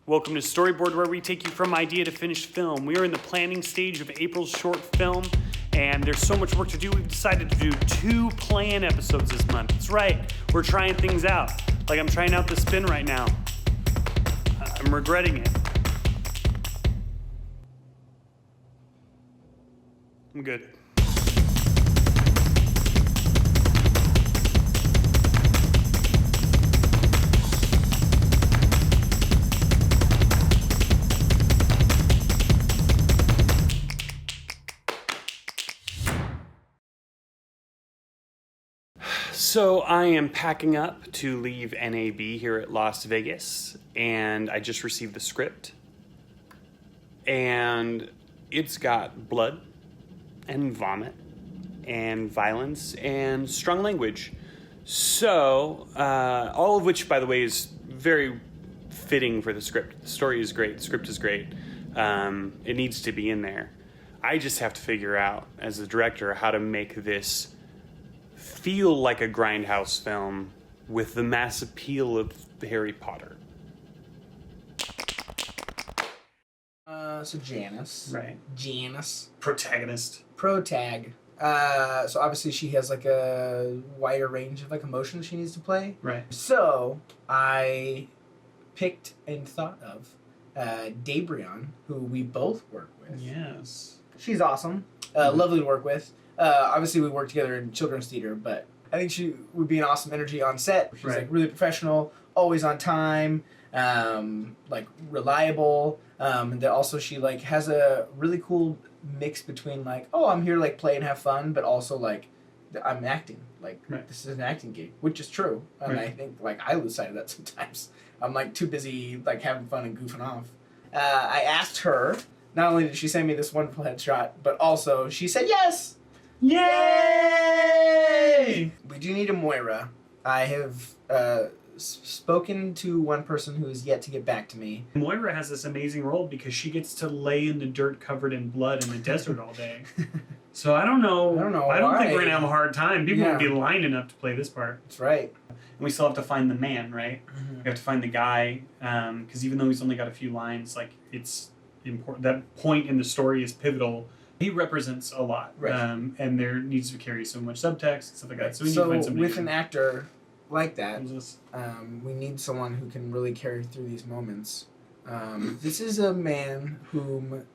Welcome to Storyboard, where we take you from idea to finished film. We are in the planning stage of April's short film, and there's so much work to do. We've decided to do 2 plan episodes this month. That's right, we're trying things out. Like I'm trying out the spin right now. I'm regretting it. I'm good. So I am packing up to leave NAB here at Las Vegas, and I just received the script, and it's got blood and vomit and violence and strong language. So, all of which, by the way, is very fitting for the script. The story is great. The script is great. It needs to be in there. I just have to figure out, as the director, how to make this feel like a grindhouse film with the mass appeal of Harry Potter. So Janice. Right. Janice. Protagonist. Protag. So obviously she has like a wider range of like emotions she needs to play. Right. So I picked and thought of Dabrion, who we both work with. Yes. She's awesome. Lovely to work with. Obviously we work together in children's theater, but I think she would be an awesome energy on set. She's like really professional, always on time, like reliable. And then also she like has a really cool mix between like, oh, I'm here to like play and have fun, but also like I'm acting. Like this is an acting gig, which is true. And I think like I lose sight of that sometimes. I'm like too busy like having fun and goofing off. I asked her, not only did she send me this wonderful headshot, but also she said yes. Yay! We do need a Moira. I have spoken to one person who has yet to get back to me. Moira has this amazing role because she gets to lay in the dirt covered in blood in the desert all day. So I don't know. I don't think we're going to have a hard time. People would be lining up to play this part. That's right. And we still have to find the man, right? Mm-hmm. We have to find the guy, because even though he's only got a few lines, like it's important. That point in the story is pivotal. He represents a lot, and there needs to carry so much subtext and stuff like that. So we need to find somebody with an actor like that, we need someone who can really carry through these moments. This is a man whom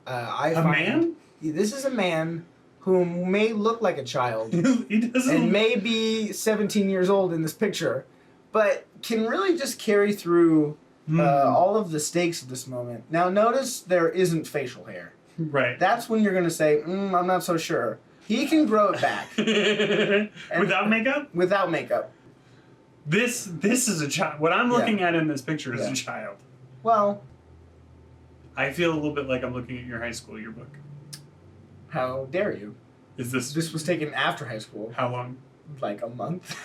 This is a man whom may look like a child. He doesn't. And may be 17 years old in this picture, but can really just carry through all of the stakes of this moment. Now, notice there isn't facial hair. Right. That's when you're going to say, I'm not so sure. He can grow it back. Without makeup? Without makeup. This is a child. What I'm looking at in this picture is a child. Well, I feel a little bit like I'm looking at your high school yearbook. How dare you? This was taken after high school. How long? Like a month.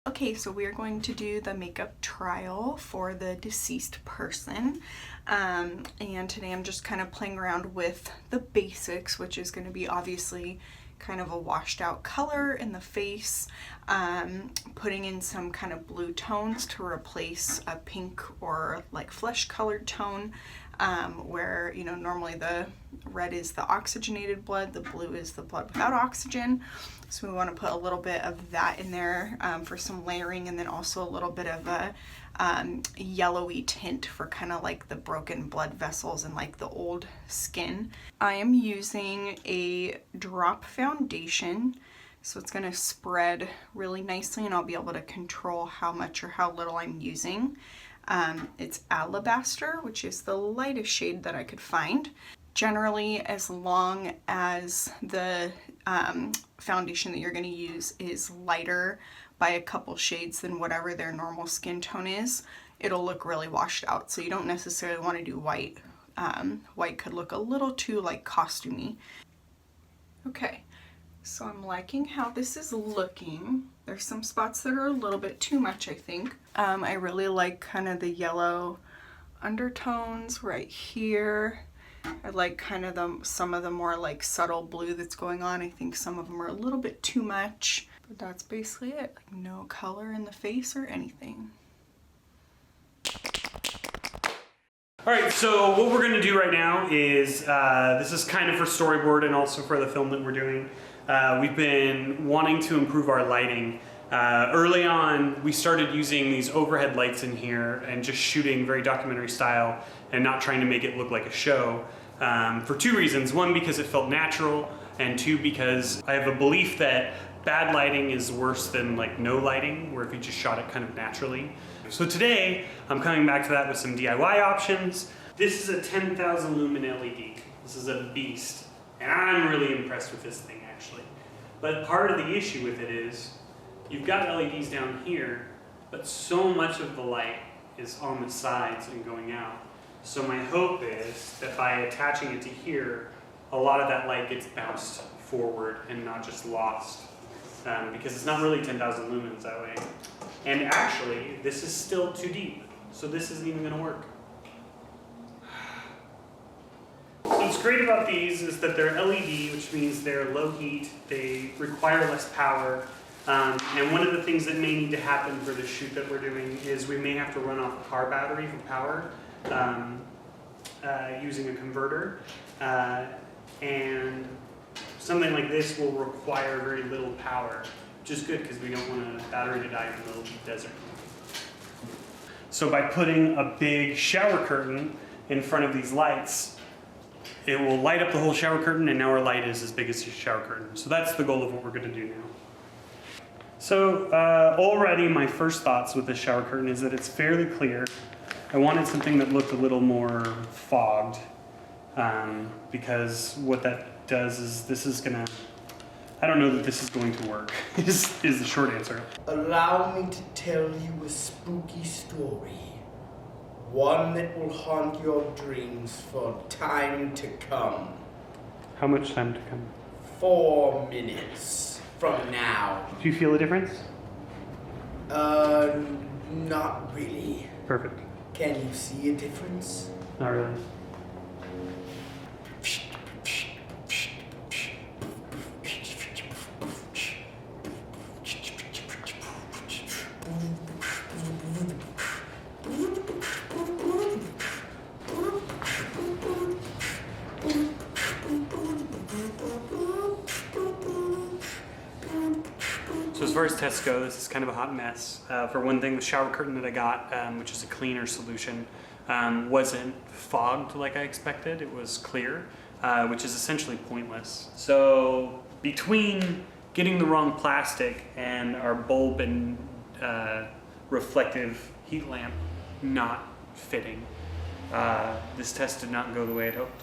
Okay, so we are going to do the makeup trial for the deceased person. And today I'm just kind of playing around with the basics, which is going to be obviously kind of a washed out color in the face, putting in some kind of blue tones to replace a pink or like flesh colored tone, where, you know, normally the red is the oxygenated blood, the blue is the blood without oxygen. So we want to put a little bit of that in there for some layering, and then also a little bit of a yellowy tint for kind of like the broken blood vessels and like the old skin. I am using a drop foundation, so it's going to spread really nicely and I'll be able to control how much or how little I'm using. It's Alabaster, which is the lightest shade that I could find. Generally, as long as the foundation that you're going to use is lighter by a couple shades than whatever their normal skin tone is, it'll look really washed out. So you don't necessarily want to do white. White could look a little too like costumey. Okay, so I'm liking how this is looking. There's some spots that are a little bit too much, I think. I really like kind of the yellow undertones right here. I like kind of some of the more like subtle blue that's going on. I think some of them are a little bit too much, but that's basically it. Like no color in the face or anything. All right, so what we're gonna do right now is, this is kind of for storyboard and also for the film that we're doing. We've been wanting to improve our lighting. Early on, we started using these overhead lights in here and just shooting very documentary style and not trying to make it look like a show. For two reasons. One, because it felt natural, and two, because I have a belief that bad lighting is worse than like no lighting, where if you just shot it kind of naturally. So today, I'm coming back to that with some DIY options. This is a 10,000 lumen LED. This is a beast, and I'm really impressed with this thing actually. But part of the issue with it is, you've got LEDs down here, but so much of the light is on the sides and going out. So my hope is that by attaching it to here, a lot of that light gets bounced forward and not just lost. Because it's not really 10,000 lumens that way. And actually, this is still too deep, so this isn't even gonna work. So what's great about these is that they're LED, which means they're low heat, they require less power, and one of the things that may need to happen for the shoot that we're doing is we may have to run off a car battery for power using a converter, and something like this will require very little power, which is good because we don't want a battery to die in the middle of the desert. So by putting a big shower curtain in front of these lights, it will light up the whole shower curtain, and now our light is as big as the shower curtain. So that's the goal of what we're going to do now. So already my first thoughts with this shower curtain is that it's fairly clear. I wanted something that looked a little more fogged, because what that does is this is gonna, I don't know that this is going to work, is the short answer. Allow me to tell you a spooky story. One that will haunt your dreams for time to come. How much time to come? 4 minutes from now. Do you feel a difference? Not really. Perfect. Can you see a difference? Not really. So as far as tests go, this is kind of a hot mess. For one thing, the shower curtain that I got, which is a cleaner solution, wasn't fogged like I expected. It was clear, which is essentially pointless. So between getting the wrong plastic and our bulb and reflective heat lamp not fitting, this test did not go the way I'd hoped.